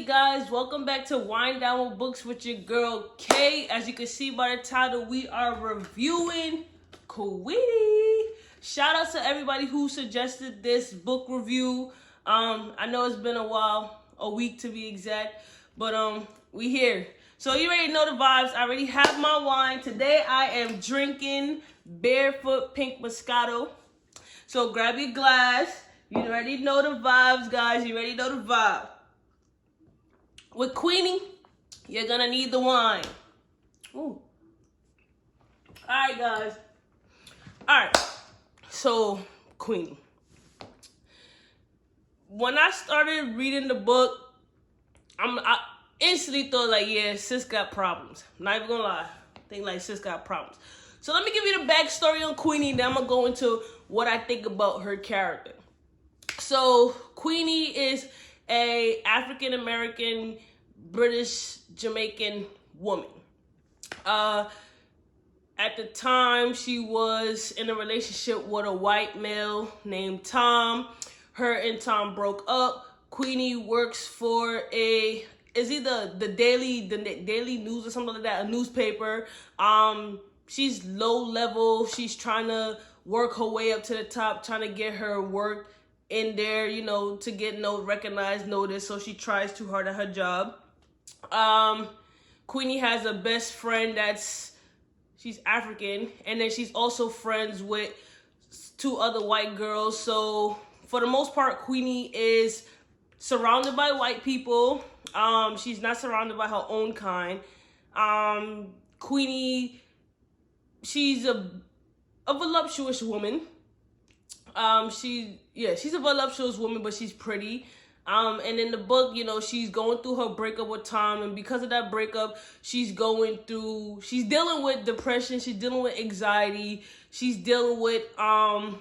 guys, welcome back to Wind Down with Books with your girl Kay. As you can see by the title, we are reviewing Queenie. Shout out to everybody who suggested this book review. I know it's been a while, a week to be exact, but we here. So you already know the vibes. I already have my wine. Today I am drinking Barefoot Pink Moscato. So grab your glass. You already know the vibes, guys. You already know the vibe. With Queenie, you're gonna need the wine. Ooh. Alright, guys. Alright. So, Queenie. When I started reading the book, I instantly thought, like, yeah, sis got problems. Not even gonna lie. I think, like, sis got problems. So, let me give you the backstory on Queenie, then I'm gonna go into what I think about her character. So, Queenie is a African-American, British, Jamaican woman. At the time, she was in a relationship with a white male named Tom. Her and Tom broke up. Queenie works for is either the Daily News or something like that, a newspaper. She's low level. She's trying to work her way up to the top, trying to get her work in there, you know, to get recognized, notice. So she tries too hard at her job. Queenie has a best friend she's African, and then she's also friends with two other white girls. So for the most part, Queenie is surrounded by white people. She's not surrounded by her own kind. Queenie, she's a voluptuous woman. She's a voluptuous woman, but she's pretty. And in the book, you know, she's going through her breakup with Tom, and because of that breakup, she's dealing with depression, she's dealing with anxiety, she's dealing with, I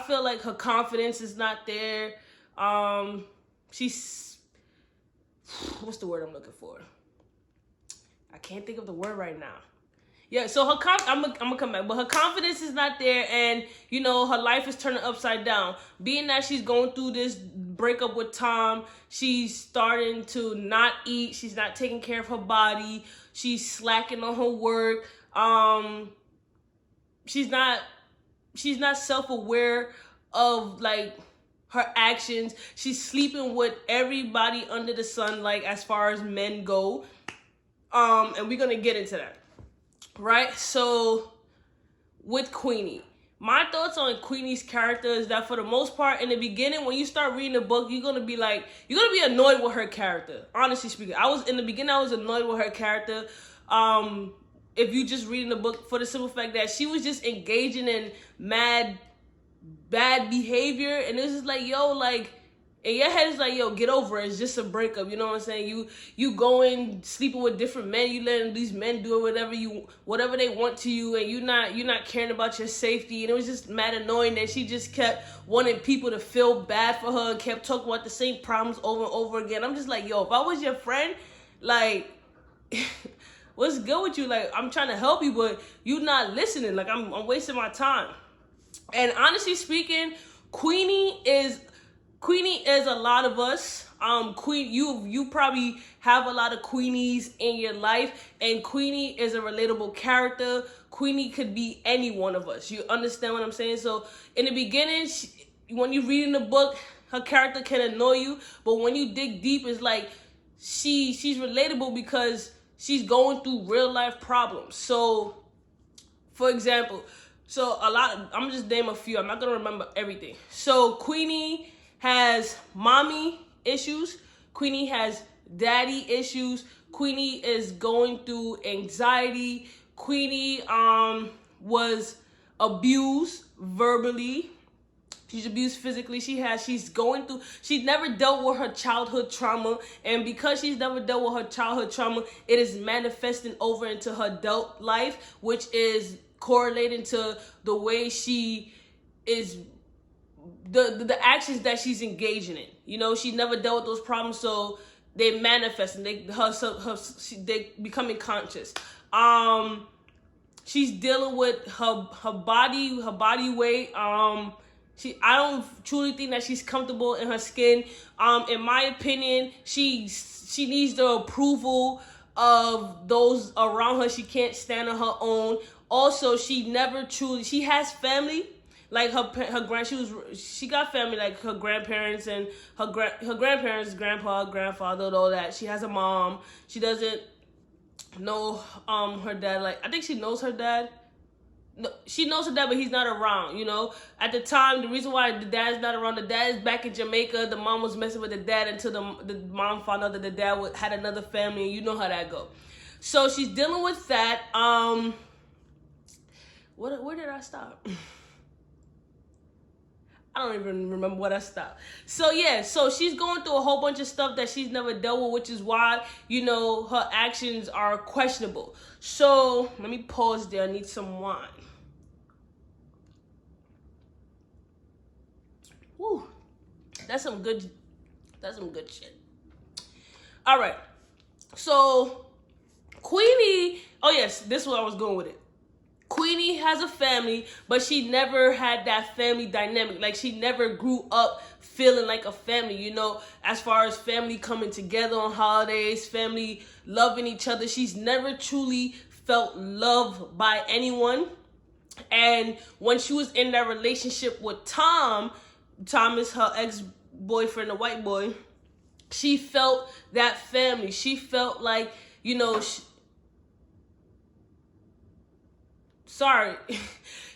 feel like her confidence is not there. What's the word I'm looking for? I can't think of the word right now. Yeah, so I'm gonna come back, but her confidence is not there, and you know her life is turning upside down. Being that she's going through this breakup with Tom, she's starting to not eat. She's not taking care of her body. She's slacking on her work. She's not self-aware of like her actions. She's sleeping with everybody under the sun, like as far as men go. And we're gonna get into that. Right, so with Queenie, my thoughts on Queenie's character is that for the most part, in the beginning, when you start reading the book, you're gonna be annoyed with her character. Honestly speaking, I was annoyed with her character. If you just reading the book for the simple fact that she was just engaging in bad behavior, and it was just like, yo, like. In your head, it's like, yo, get over it. It's just a breakup. You know what I'm saying? You going sleeping with different men. You letting these men do whatever they want to you, and you're not caring about your safety. And it was just mad annoying that she just kept wanting people to feel bad for her and kept talking about the same problems over and over again. I'm just like, yo, if I was your friend, like, what's good with you? Like, I'm trying to help you, but you not listening. Like, I'm wasting my time. And honestly speaking, Queenie is a lot of us. You probably have a lot of Queenies in your life, and Queenie is a relatable character. Queenie could be any one of us. You understand what I'm saying? So in the beginning, when you're reading the book, her character can annoy you, but when you dig deep, it's like she's relatable because she's going through real life problems. So, for example, I'm just name a few. I'm not gonna remember everything. So Queenie has mommy issues. Queenie has daddy issues. Queenie is going through anxiety. Queenie was abused verbally. She's abused physically. She never dealt with her childhood trauma, and because she's never dealt with her childhood trauma, it is manifesting over into her adult life, which is correlating to the way she is, the actions that she's engaging in. You know, she never dealt with those problems, so they manifest and they becoming conscious. She's dealing with her body weight. I don't truly think that she's comfortable in her skin. In my opinion, she needs the approval of those around her. She can't stand on her own. Also, she has family. Like she got family, like her grandparents and her grandparents, grandpa, grandfather, and all that. She has a mom. She doesn't know her dad. Like, I think she knows her dad. No, she knows her dad, but he's not around, you know. At the time, the reason why the dad's not around, the dad is back in Jamaica. The mom was messing with the dad until the mom found out that the dad had another family, and you know how that go. So she's dealing with that. Where did I stop? I don't even remember what I stopped. So yeah, so she's going through a whole bunch of stuff that she's never dealt with, which is why, you know, her actions are questionable. So let me pause there. I need some wine. Woo. That's some good shit. All right. So Queenie, oh yes, this is where I was going with it. Queenie has a family, but she never had that family dynamic. Like, she never grew up feeling like a family, you know, as far as family coming together on holidays, family loving each other. She's never truly felt love by anyone. And when she was in that relationship with Tom is her ex-boyfriend, the white boy, she felt that family. She felt like, you know,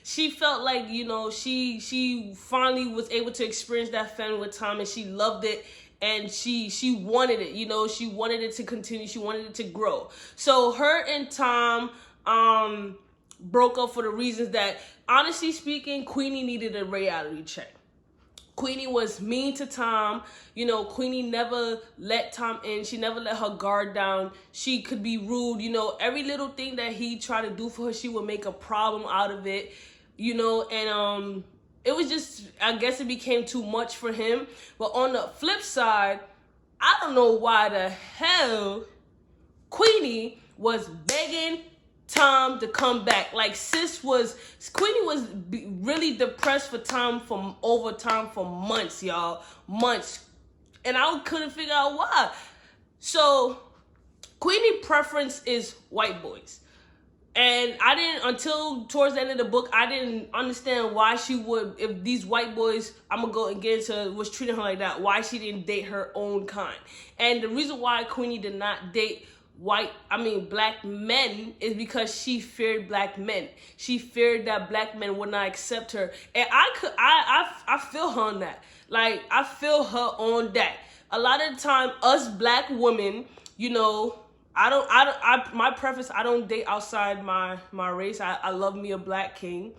she felt like, you know, she finally was able to experience that family with Tom, and she loved it, and she wanted it, you know, she wanted it to continue, she wanted it to grow. So her and Tom broke up for the reasons that, honestly speaking, Queenie needed a reality check. Queenie was mean to Tom. You know, Queenie never let Tom in. She never let her guard down. She could be rude. You know, every little thing that he tried to do for her, she would make a problem out of it. You know, and it was just, I guess it became too much for him. But on the flip side, I don't know why the hell Queenie was begging Tom to come back. Like, Queenie was really depressed for Tom for months, y'all. Months. And I couldn't figure out why. So, Queenie preference is white boys. And until towards the end of the book, I didn't understand why she would, if these white boys, I'm going to go and get into, was treating her like that, why she didn't date her own kind. And the reason why Queenie did not date black men is because she feared black men. She feared that black men would not accept her. And I feel her on that. Like, I feel her on that. A lot of the time, us black women, you know, my preference, I don't date outside my race. I love me a black king.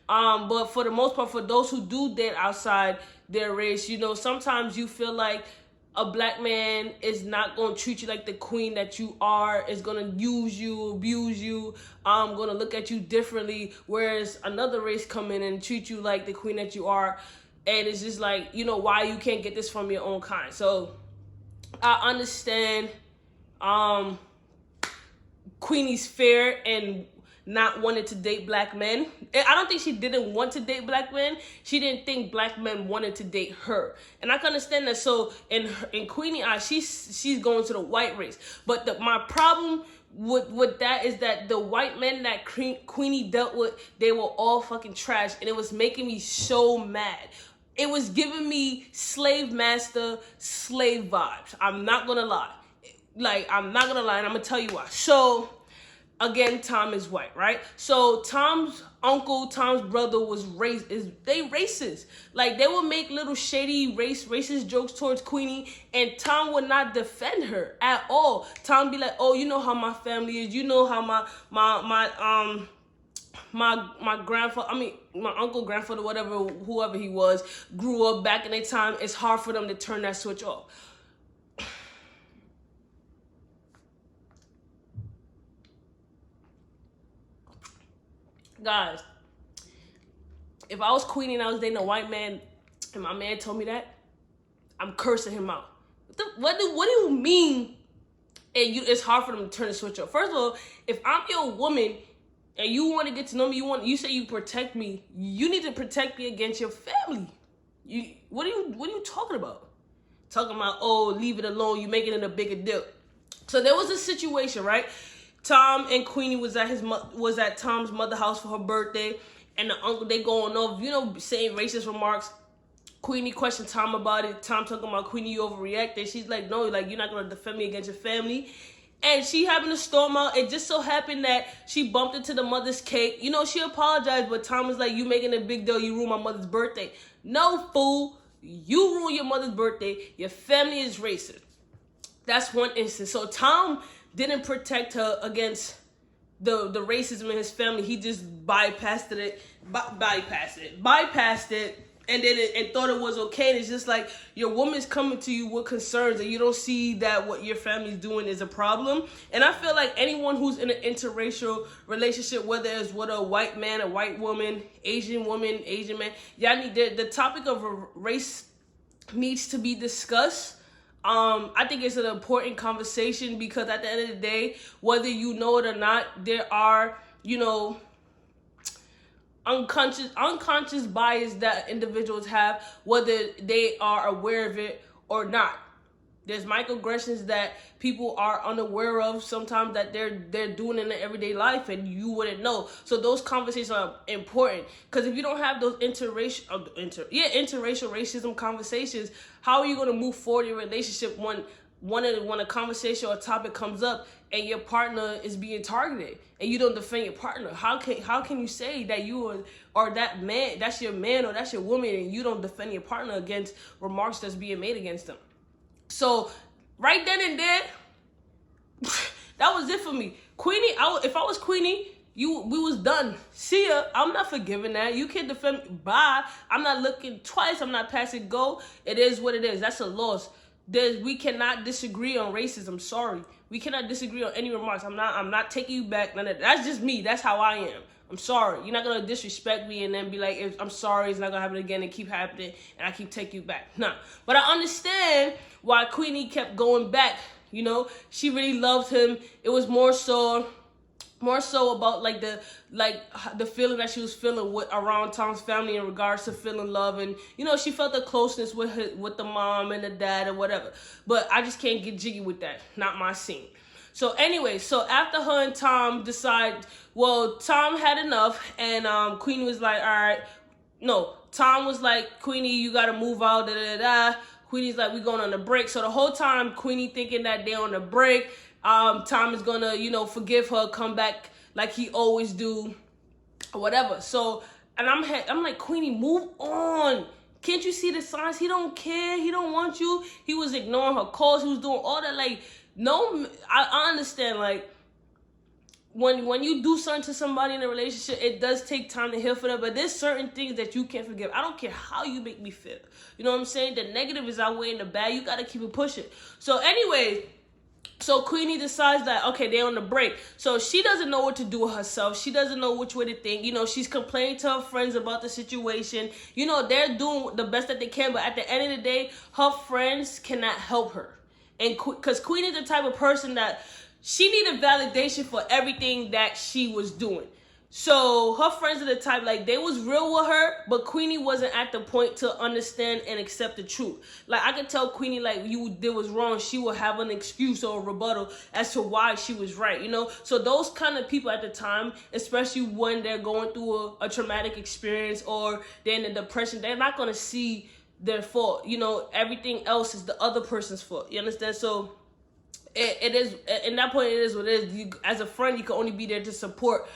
But for the most part, for those who do date outside their race, you know, sometimes you feel like a black man is not going to treat you like the queen that you are, is going to use you, abuse you, going to look at you differently, whereas another race come in and treat you like the queen that you are, and it's just like, you know, why you can't get this from your own kind. So I understand Queenie's fear and not wanted to date black men. I don't think she didn't want to date black men. She didn't think black men wanted to date her. And I can understand that. So in Queenie's eyes, she's going to the white race. But my problem with that is that the white men that Queenie dealt with, they were all fucking trash. And it was making me so mad. It was giving me slave master, slave vibes. I'm not going to lie. Like, I'm not going to lie, and I'm going to tell you why. So, again, Tom is white, right? So Tom's uncle, Tom's brother was racist. Like, they would make little shady racist jokes towards Queenie, and Tom would not defend her at all. Tom be like, oh, you know how my family is. You know how my grandfather, my uncle, grandfather, whatever, whoever he was, grew up back in their time. It's hard for them to turn that switch off. Guys, if I was Queenie and I was dating a white man and my man told me that, I'm cursing him out. What do you mean? And it's hard for them to turn the switch off. First of all, if I'm your woman and you want to get to know me, you say you protect me. You need to protect me against your family. What are you talking about? Talking about, oh, leave it alone. You making it a bigger deal. So there was a situation, right? Tom and Queenie was at Tom's mother house for her birthday, and the uncle, they going off, saying racist remarks. Queenie questioned Tom about it. Tom talking about, Queenie, you overreacted. She's like, no, like, you're not gonna defend me against your family. And she happened to storm out. It just so happened that she bumped into the mother's cake. She apologized, but Tom was like, you making a big deal. You ruined my mother's birthday. No, fool. You ruined your mother's birthday. Your family is racist. That's one instance. So Tom didn't protect her against the racism in his family. He just bypassed it, and then and thought it was okay. And it's just like, your woman's coming to you with concerns, and you don't see that what your family's doing is a problem. And I feel like anyone who's in an interracial relationship, whether it's with a white man, a white woman, Asian man, the topic of race needs to be discussed. I think it's an important conversation, because at the end of the day, whether you know it or not, there are, unconscious bias that individuals have, whether they are aware of it or not. There's microaggressions that people are unaware of sometimes, that they're doing in their everyday life, and you wouldn't know. So those conversations are important, because if you don't have those interracial racism conversations, how are you going to move forward in your relationship when a conversation or a topic comes up and your partner is being targeted and you don't defend your partner? How can you say that you or that man, that's your man or that's your woman, and you don't defend your partner against remarks that's being made against them? So right then and there, that was it for me. Queenie, if I was Queenie, we was done. See ya. I'm not forgiving that. You can't defend me. Bye. I'm not looking twice. I'm not passing go. It is what it is. That's a loss. We cannot disagree on racism. Sorry. We cannot disagree on any remarks. I'm not taking you back. None of that. That's just me. That's how I am. I'm sorry. You're not going to disrespect me and then be like, I'm sorry, it's not going to happen again, and keep happening, and I keep taking you back. Nah. But I understand why Queenie kept going back. She really loved him. It was more so about the feeling that she was feeling around Tom's family in regards to feeling love, and she felt the closeness with the mom and the dad or whatever. But I just can't get jiggy with that. Not my scene. So anyway, after her and Tom Tom had enough, and Queenie was like, all right, no, Tom was like, Queenie, you gotta move out, Queenie's like, we going on a break. So the whole time, Queenie thinking that they're on a break, Tom is gonna, forgive her, come back like he always do, or whatever. So, and I'm like, Queenie, move on. Can't you see the signs? He don't care. He don't want you. He was ignoring her calls. He was doing all that. Like, no, I understand. Like, when you do something to somebody in a relationship, it does take time to heal for them. But there's certain things that you can't forgive. I don't care how you make me feel. You know what I'm saying? The negative is outweighing the bad. You got to keep it pushing. So anyway, so Queenie decides that, okay, they're on the break. So she doesn't know what to do with herself. She doesn't know which way to think. She's complaining to her friends about the situation. They're doing the best that they can. But at the end of the day, her friends cannot help her. And because Queenie's the type of person that she needed validation for everything that she was doing. So her friends are the type, like, they was real with her, but Queenie wasn't at the point to understand and accept the truth. Like, I could tell Queenie, like, you did was wrong. She will have an excuse or a rebuttal as to why she was right, So those kind of people at the time, especially when they're going through a traumatic experience or they're in a depression, they're not going to see their fault. Everything else is the other person's fault. You understand? So it is, in that point, it is what it is. As a friend, you can only be there to support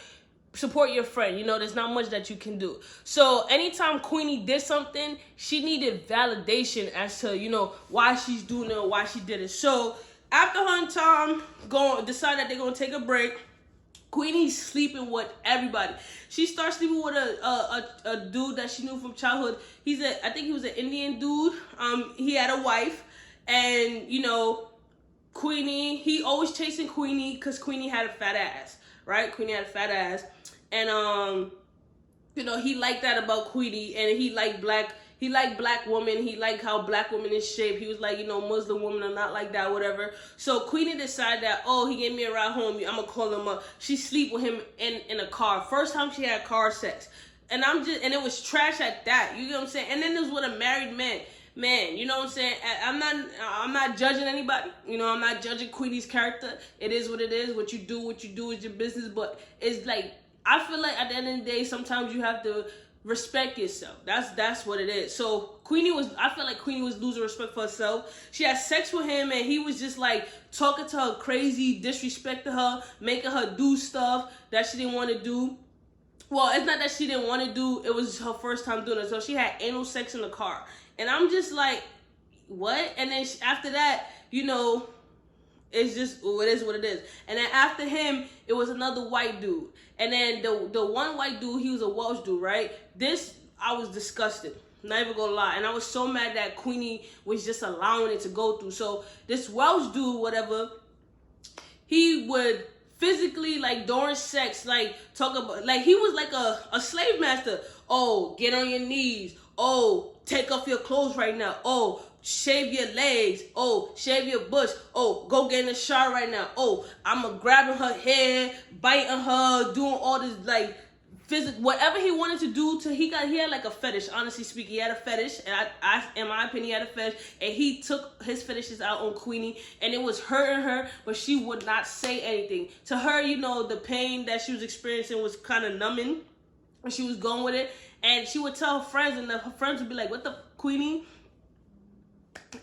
your friend. There's not much that you can do. So anytime Queenie did something, she needed validation as to, why she's doing it or why she did it. So after her and Tom decide that they're going to take a break, Queenie's sleeping with everybody. She starts sleeping with a dude that she knew from childhood. I think he was an Indian dude. He had a wife, and Queenie, he always chasing Queenie because Queenie had a fat ass, right? Queenie had a fat ass, and he liked that about Queenie, and he liked black he liked black women. He liked how black women is shaped. He was like, you know, Muslim women are not like that, whatever. So Queenie decided that, oh, he gave me a ride home. I'm gonna call him up. She sleep with him in a car. First time she had car sex. And and it was trash at that. You know what I'm saying? And then it was with a married man. Man, you know what I'm saying? I'm not judging anybody. You know, I'm not judging Queenie's character. It is what it is. What you do is your business. But it's like, I feel like at the end of the day, sometimes you have to respect yourself. That's what it is. So I feel like Queenie was losing respect for herself. She had sex with him and he was just like talking to her crazy, disrespecting her, making her do stuff that she didn't want to do. Well, it's not that she didn't want to do, it was her first time doing it. So she had anal sex in the car. And I'm just like, what? And then after that, you know, it's just, it is what it is. And then after him, it was another white dude. And then the one white dude, he was a Welsh dude, right? I was disgusted. Not even gonna lie. And I was so mad that Queenie was just allowing it to go through. So this Welsh dude, whatever, he would physically, like during sex, like talk about, like he was like a slave master. Oh, get on your knees. Oh, take off your clothes right now. Oh, shave your legs. Oh, shave your bush. Oh, go get in the shower right now. Oh, I'm grabbing her hair, biting her, doing all this like physical, whatever he wanted to do. He had like a fetish. Honestly speaking, he had a fetish, and I in my opinion, he had a fetish, and he took his fetishes out on Queenie, and it was hurting her, but she would not say anything. To her, you know, the pain that she was experiencing was kind of numbing, and she was going with it. And she would tell her friends, and her friends would be like, "What the Queenie?"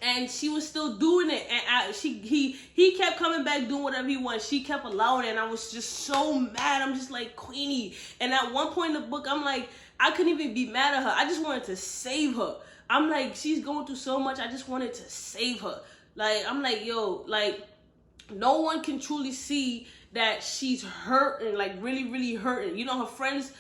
And she was still doing it, and he kept coming back doing whatever he wanted. She kept allowing it, and I was just so mad. I'm just like, Queenie. And at one point in the book, I'm like, I couldn't even be mad at her. I just wanted to save her. I'm like, she's going through so much. I just wanted to save her. Like, I'm like, yo, like, no one can truly see that she's hurting, like really, really hurting. You know, her friends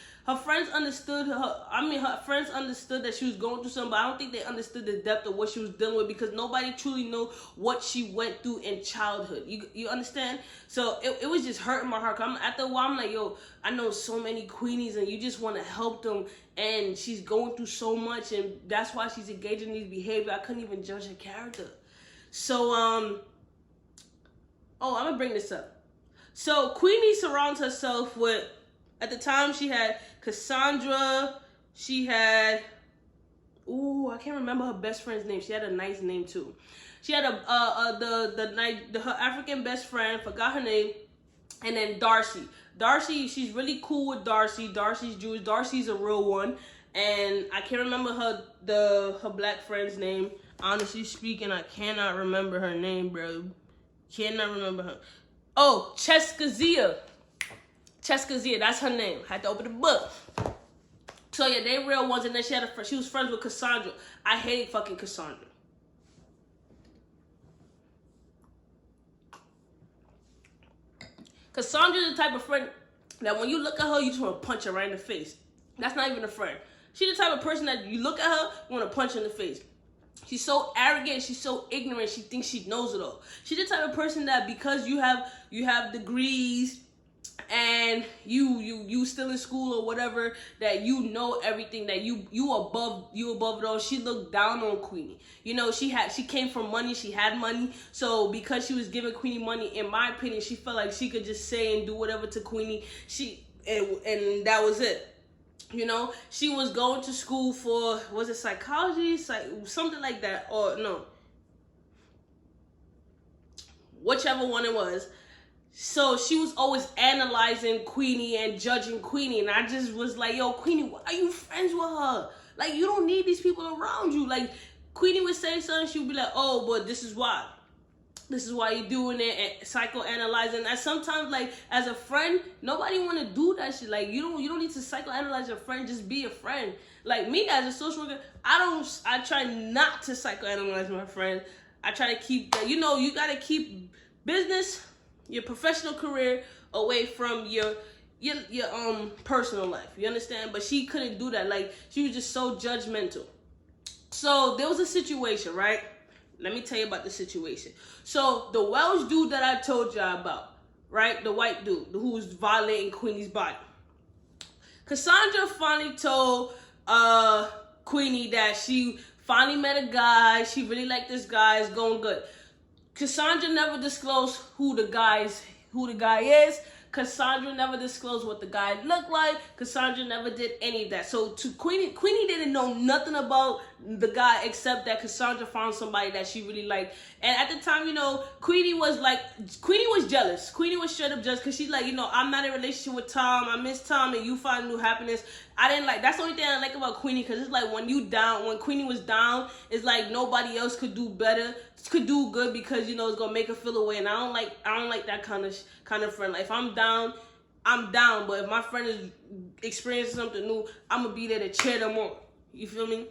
understood her. I mean, her friends understood that she was going through something, but I don't think they understood the depth of what she was dealing with, because nobody truly knew what she went through in childhood. You understand? So it was just hurting my heart. After a while, I'm like, yo, I know so many Queenies, and you just want to help them, and she's going through so much, and that's why she's engaging in these behavior. I couldn't even judge her character. So, I'm gonna bring this up. So Queenie surrounds herself with, at the time she had Cassandra, she had, I can't remember her best friend's name. She had a nice name too. She had her African best friend, forgot her name, and then Darcy. Darcy, she's really cool with Darcy. Darcy's Jewish. Darcy's a real one, and I can't remember her black friend's name. Honestly speaking, I cannot remember her name, bro. Cannot remember her. Oh, Cheskazia, that's her name. Had to open the book. So yeah, they real ones. And then she was friends with Cassandra. I hate fucking Cassandra. Cassandra's the type of friend that when you look at her, you just want to punch her right in the face. That's not even a friend. She's the type of person that you look at her, you want to punch her in the face. She's so arrogant, she's so ignorant, she thinks she knows it all. She's the type of person that because you have degrees and you still in school or whatever, that you know everything, that you above it all. She looked down on Queenie. You know, she came from money, she had money. So because she was giving Queenie money, in my opinion, she felt like she could just say and do whatever to Queenie. And that was it. You know, she was going to school for, was it psychology? Something like that, or no. Whichever one it was. So she was always analyzing Queenie and judging Queenie. And I just was like, yo, Queenie, why are you friends with her? Like, you don't need these people around you. Like, Queenie would say something, she would be like, oh, but this is why. This is why you're doing it, and psychoanalyzing. And sometimes, like, as a friend, nobody want to do that shit. Like, you don't need to psychoanalyze your friend. Just be a friend. Like, me as a social worker, I try not to psychoanalyze my friend. I try to keep, you know, you got to keep business, your professional career, away from your personal life. You understand? But she couldn't do that. Like, she was just so judgmental. So there was a situation, right? Let me tell you about the situation. So the Welsh dude that I told y'all about, right? The white dude who was violating Queenie's body. Cassandra finally told Queenie that she finally met a guy. She really liked this guy. It's going good. Cassandra never disclosed who the guy is. Cassandra never disclosed what the guy looked like. Cassandra never did any of that. So to Queenie didn't know nothing about the guy except that Cassandra found somebody that she really liked. And at the time, you know, Queenie was jealous. Queenie was straight up jealous because she's like, you know, I'm not in a relationship with Tom. I miss Tom and you find new happiness. I didn't like, that's the only thing I like about Queenie, because it's like when Queenie was down, it's like nobody else could do better, could do good, because, you know, it's gonna make her feel away. And I don't like that kind of friend. Like, if I'm down, I'm down. But if my friend is experiencing something new, I'm gonna be there to cheer them on. You feel me?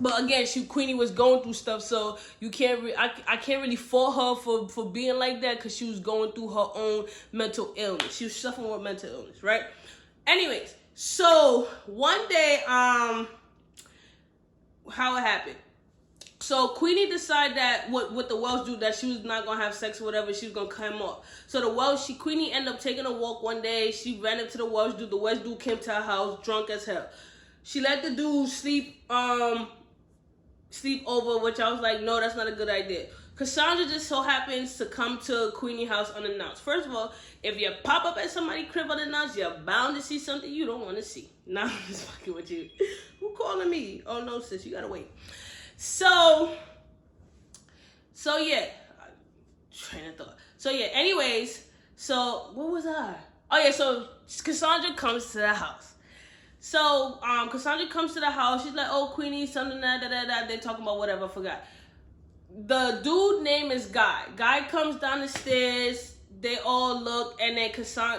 But again, Queenie was going through stuff, so I can't really fault her for being like that, because she was going through her own mental illness. She was suffering with mental illness, right? Anyways, so one day, how it happened. So Queenie decided that with the Welsh dude, that she was not gonna have sex or whatever, she was gonna cut him off. So Queenie ended up taking a walk one day. She ran up to the Welsh dude. The Welsh dude came to her house drunk as hell. She let the dude sleep over, which I was like, no, that's not a good idea. Cassandra just so happens to come to Queenie's house unannounced. First of all, if you pop up at somebody's crib unannounced, you're bound to see something you don't want to see. Nah, I'm just fucking with you. Who calling me? Oh no, sis, you gotta wait. So yeah, train of thought. So yeah, anyways, so what was I? Oh yeah, so Cassandra comes to the house. So Cassandra comes to the house. She's like, oh, Queenie, something that. They're talking about whatever, I forgot. The dude name is Guy. Guy comes down the stairs. They all look, and then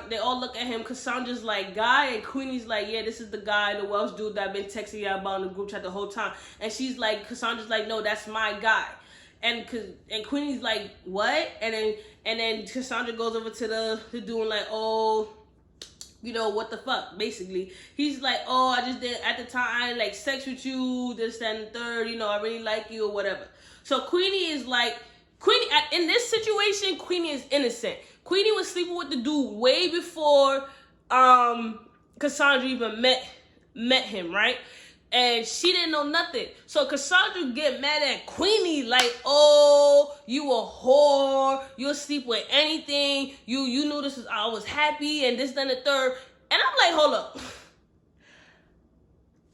they all look at him. Cassandra's like, Guy, and Queenie's like, yeah, this is the guy, the Welsh dude that I've been texting you about in the group chat the whole time. And she's like, Cassandra's like, no, that's my guy. And Queenie's like, what? And then Cassandra goes over to the dude and like, oh, you know, what the fuck, basically. He's like, oh, I just did, at the time, I didn't like sex with you, this, that, and the third, you know, I really like you or whatever. So Queenie is like, in this situation, Queenie is innocent. Queenie was sleeping with the dude way before Cassandra even met him, right? And she didn't know nothing. So Cassandra get mad at Queenie like, oh, you a whore. You'll sleep with anything. You knew this was, I was happy and this, then the third. And I'm like, hold up.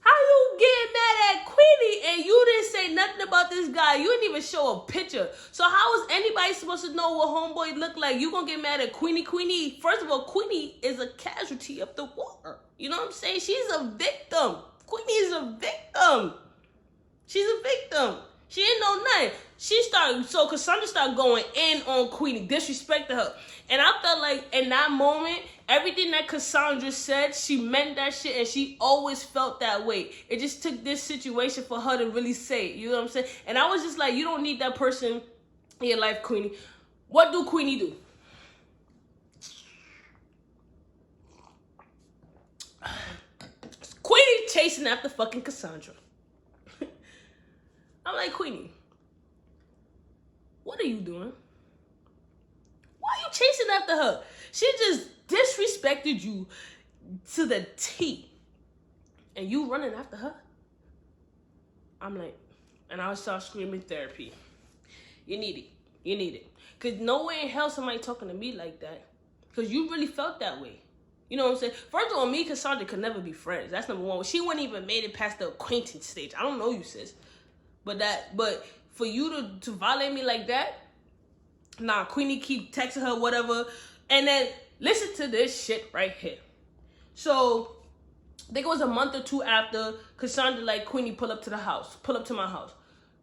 How you getting mad at Queenie and you didn't say nothing about this guy? You didn't even show a picture. So how is anybody supposed to know what homeboy looked like? You gonna get mad at Queenie? Queenie, first of all, Queenie is a casualty of the war. You know what I'm saying? She's a victim. Queenie is a victim. She's a victim. She didn't know nothing. So Cassandra started going in on Queenie, disrespecting her. And I felt like in that moment, everything that Cassandra said, she meant that shit, and she always felt that way. It just took this situation for her to really say it. You know what I'm saying? And I was just like, you don't need that person in your life, Queenie. What do Queenie do? Queenie chasing after fucking Cassandra. I'm like, Queenie, what are you doing? Why are you chasing after her? She just disrespected you to the T. And you running after her? I'm like, and I start screaming therapy. You need it. You need it. Because no way in hell somebody talking to me like that. Because you really felt that way. You know what I'm saying? First of all, me and Cassandra could never be friends. That's number one. She wouldn't even made it past the acquaintance stage. I don't know you, sis. But for you to violate me like that, nah, Queenie keep texting her, whatever. And then listen to this shit right here. So I think it was a month or two after Cassandra like Queenie pull up to my house.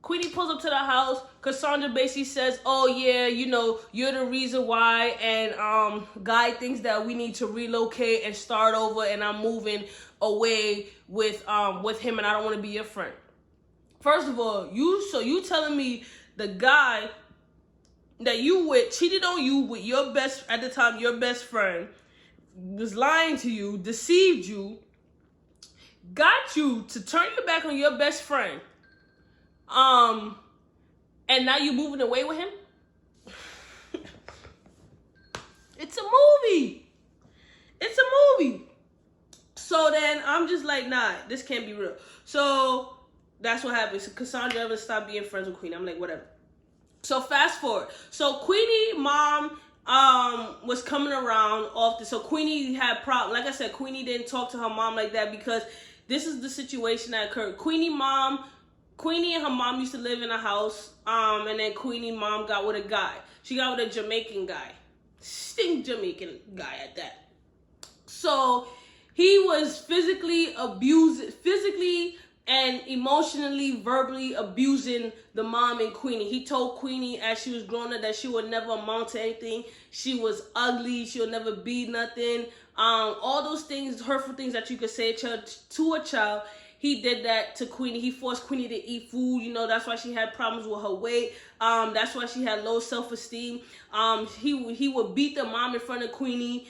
Queenie pulls up to the house. Cassandra basically says, oh yeah, you know, you're the reason why, and Guy thinks that we need to relocate and start over, and I'm moving away with him, and I don't want to be your friend. First of all, you telling me the guy that you with cheated on you with your best friend, was lying to you, deceived you, got you to turn your back on your best friend, and now you moving away with him? It's a movie. It's a movie. So then I'm just like, nah, this can't be real. So that's what happens. So Cassandra Evans stopped being friends with Queenie. I'm like, whatever. So fast forward. So Queenie mom was coming around often. So Queenie had problem. Like I said, Queenie didn't talk to her mom like that because this is the situation that occurred. Queenie and her mom used to live in a house. And then Queenie mom got with a guy. She got with a Jamaican guy. Stink Jamaican guy at that. So he was physically and emotionally, verbally abusing the mom and Queenie. He told Queenie as she was growing up that she would never amount to anything. She was ugly. She would never be nothing. All those things, hurtful things that you could say to a child. He did that to Queenie. He forced Queenie to eat food. You know, that's why she had problems with her weight. That's why she had low self-esteem. He would beat the mom in front of Queenie.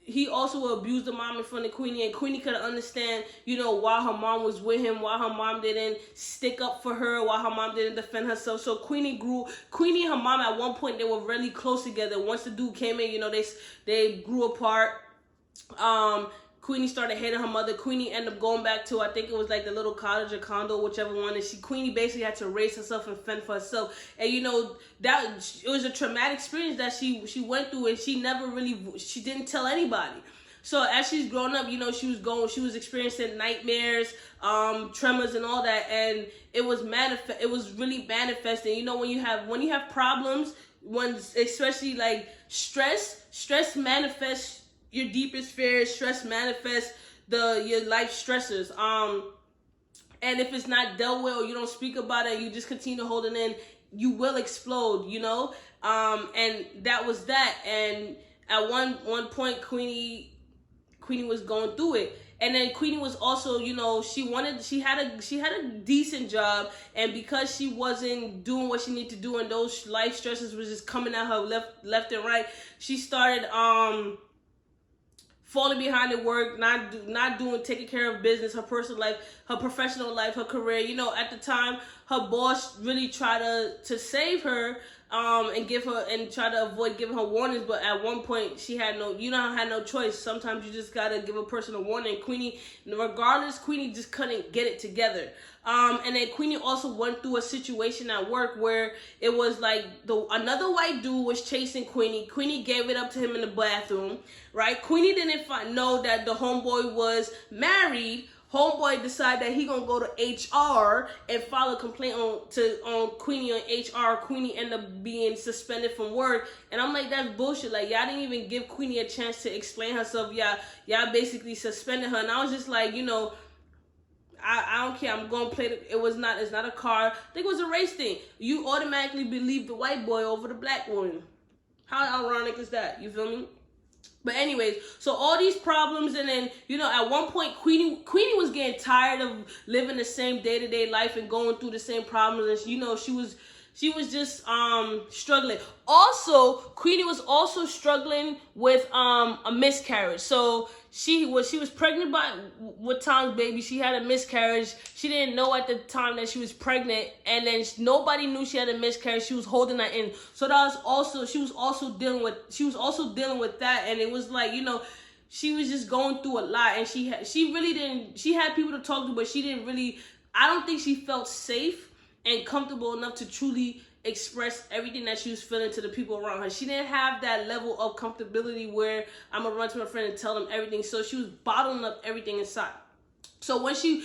He also abused the mom in front of Queenie, and Queenie couldn't understand, you know, why her mom was with him, why her mom didn't stick up for her, why her mom didn't defend herself. So Queenie and her mom at one point, they were really close together. Once the dude came in, you know, they grew apart. Queenie started hating her mother. Queenie ended up going back to, I think it was like the little cottage or condo, whichever one. And Queenie basically had to raise herself and fend for herself. And you know, it was a traumatic experience that she went through, and she didn't tell anybody. So as she's growing up, you know, she was experiencing nightmares, tremors and all that, and it was really manifesting. You know, when you have problems, especially like stress manifests your deepest fears. Stress manifests your life stressors. And if it's not dealt with, or you don't speak about it, you just continue to hold it in, you will explode, you know? And that was that. And at one point, Queenie was going through it. And then Queenie was also, you know, she had a decent job, and because she wasn't doing what she needed to do, and those life stresses was just coming at her left and right, she started falling behind at work, taking care of business, her personal life, her professional life, her career. You know, at the time, her boss really tried to save her, and try to avoid giving her warnings. But at one point, she had no choice. Sometimes you just gotta give a person a warning. Queenie just couldn't get it together. And then Queenie also went through a situation at work where it was like another white dude was chasing Queenie. Queenie gave it up to him in the bathroom, right? Queenie didn't know that the homeboy was married. Homeboy decided that he gonna go to HR and file a complaint on Queenie on HR. Queenie ended up being suspended from work, and I'm like, that's bullshit. Like, y'all didn't even give Queenie a chance to explain herself. Y'all basically suspended her, and I was just like, you know, I don't care. I'm gonna play it's not a car. I think it was a race thing. You automatically believe the white boy over the black woman. How ironic is that? You feel me? But anyways, so all these problems, and then, you know, at one point, Queenie was getting tired of living the same day-to-day life and going through the same problems, and, you know, she was just struggling. Also, Queenie was also struggling with a miscarriage. So she was pregnant with Tom's baby. She had a miscarriage. She didn't know at the time that she was pregnant, and then nobody knew she had a miscarriage. She was holding that in. So she was also dealing with that, and it was like, you know, she was just going through a lot, and she had people to talk to, but she didn't really, I don't think she felt safe and comfortable enough to truly express everything that she was feeling to the people around her. She didn't have that level of comfortability where I'm gonna run to my friend and tell them everything. So she was bottling up everything inside. So when she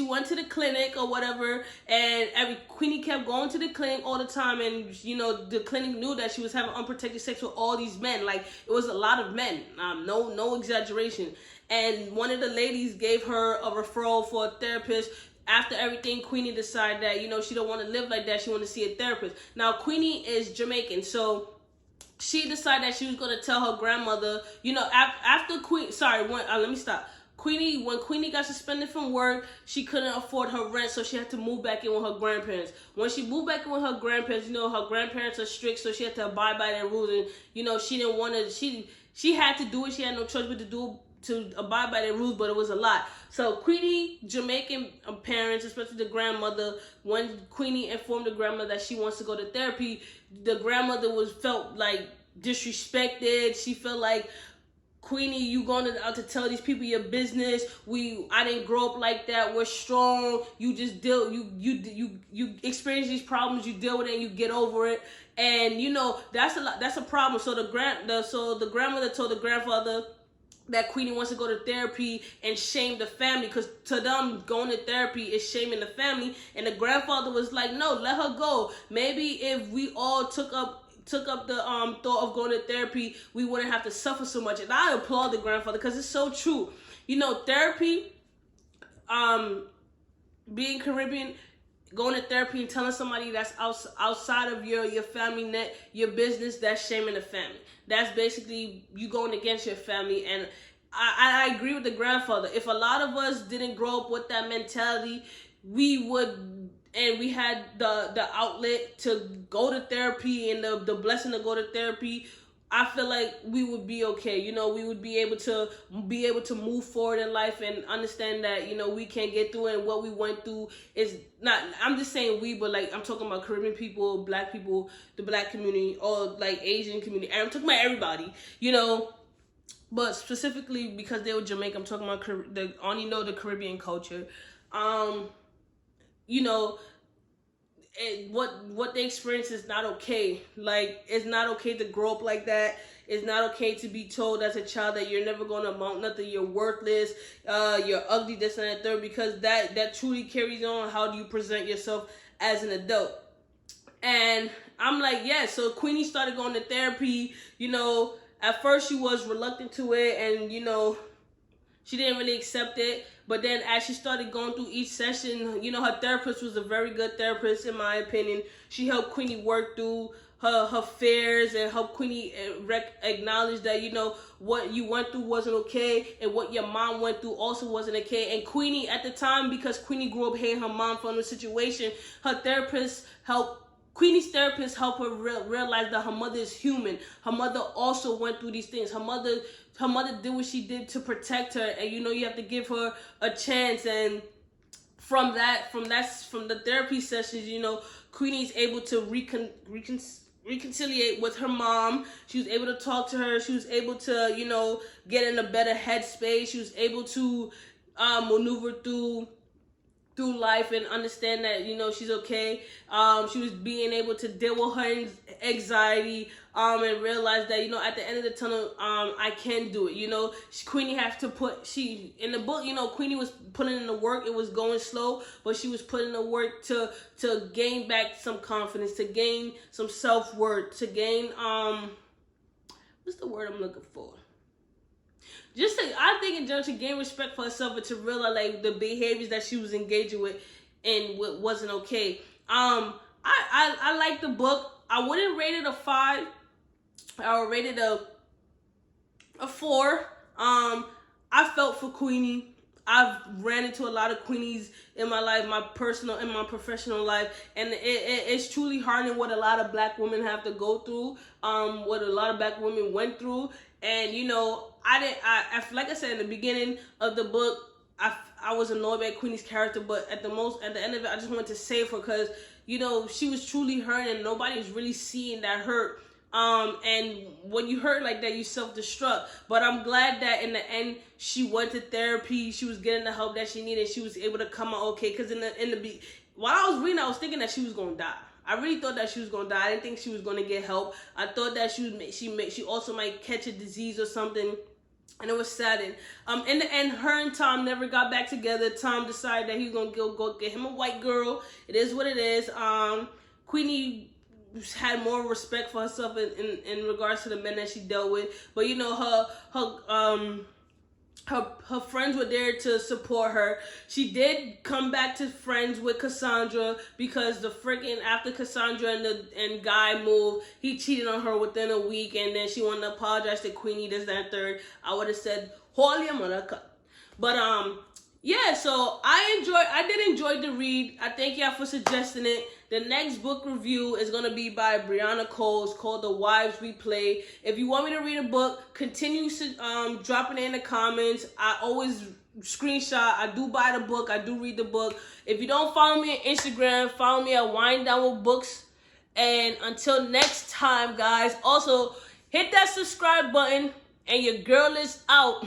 went to the clinic or whatever, and Queenie kept going to the clinic all the time, and, you know, the clinic knew that she was having unprotected sex with all these men. Like, it was a lot of men, no exaggeration. And one of the ladies gave her a referral for a therapist. After everything, Queenie decided that, you know, she don't want to live like that. She want to see a therapist. Now, Queenie is Jamaican, so she decided that she was going to tell her grandmother, you know, let me stop. When Queenie got suspended from work, she couldn't afford her rent, so she had to move back in with her grandparents. When she moved back in with her grandparents, you know, her grandparents are strict, so she had to abide by their rules, and, you know, she didn't want to, she had to do it. She had no choice but to abide by their rules, but it was a lot. So Queenie, Jamaican parents, especially the grandmother, when Queenie informed the grandmother that she wants to go to therapy, the grandmother felt like disrespected. She felt like Queenie, you going out to tell these people your business. I didn't grow up like that. We're strong. You just deal. You experience these problems. You deal with it and you get over it. And that's a problem. So the grandmother told the grandfather that Queenie wants to go to therapy and shame the family, because to them going to therapy is shaming the family. And the grandfather was like, no, let her go. Maybe if we all took up the thought of going to therapy, we wouldn't have to suffer so much. And I applaud the grandfather, because it's so true. Therapy, being Caribbean, going to therapy and telling somebody that's outside of your family net, your business, that's shaming the family. That's basically you going against your family. And I agree with the grandfather. If a lot of us didn't grow up with that mentality, we had the outlet to go to therapy and the blessing to go to therapy, I feel like we would be okay. We would be able to move forward in life and understand that, we can get through it. And what we went through is not, I'm just saying we, but like I'm talking about Caribbean people, black people, the black community, or like Asian community. And I'm talking about everybody, but specifically because they were Jamaican, I'm talking about the Caribbean culture. What they experience is not okay. Like, it's not okay to grow up like that. It's not okay to be told as a child that you're never going to amount nothing, you're worthless, you're ugly, this and that third, because that truly carries on how do you present yourself as an adult. And I'm like, yeah, so Queenie started going to therapy. At first she was reluctant to it, and she didn't really accept it. But then as she started going through each session, her therapist was a very good therapist, in my opinion. She helped Queenie work through her fears and helped Queenie acknowledge that, what you went through wasn't okay, and what your mom went through also wasn't okay. And Queenie, at the time, because Queenie grew up hating her mom from the situation, Queenie's therapist helped her realize that her mother is human. Her mother also went through these things. Her mother did what she did to protect her, and you have to give her a chance. And from the therapy sessions, Queenie's able to reconciliate with her mom. She was able to talk to her. She was able to get in a better headspace. She was able to maneuver through life and understand that she's okay. She was being able to deal with her anxiety and realize that at the end of the tunnel, I can do it. Queenie has to in the book, Queenie was putting in the work. It was going slow, but she was putting in the work to gain back some confidence, to gain some self-worth, to gain what's the word I'm looking for? I think in general, to gain respect for herself, but to realize like the behaviors that she was engaging with and what wasn't okay. I like the book. I wouldn't rate it a 5. I would rate it a 4. I felt for Queenie. I've ran into a lot of Queenies in my life, my personal and my professional life, and it's truly hardening what a lot of black women have to go through, what a lot of black women went through. And I like I said in the beginning of the book, I was annoyed by Queenie's character, but at the end of it, I just wanted to save her, because she was truly hurt and nobody was really seeing that hurt. And when you hurt like that, you self-destruct. But I'm glad that in the end, she went to therapy. She was getting the help that she needed. She was able to come out okay. Because while I was reading, I was thinking that she was gonna die. I really thought that she was gonna die. I didn't think she was gonna get help. I thought that she also might catch a disease or something. And it was saddened. In the end, her and Tom never got back together. Tom decided that he was gonna go get him a white girl. It is what it is. Queenie had more respect for herself in regards to the men that she dealt with. But her friends were there to support her. She did come back to friends with Cassandra, because after Cassandra and Guy moved, he cheated on her within a week, and then she wanted to apologize to Queenie, this, that, and third. I would have said, holy mother. But yeah, so I did enjoy the read. I thank y'all for suggesting it. The next book review is going to be by Brianna Cole. It's called The Wives We Play. If you want me to read a book, continue dropping it in the comments. I always screenshot. I do buy the book. I do read the book. If you don't follow me on Instagram, follow me at Wind Down with Books. And until next time, guys, also hit that subscribe button. and your girl is out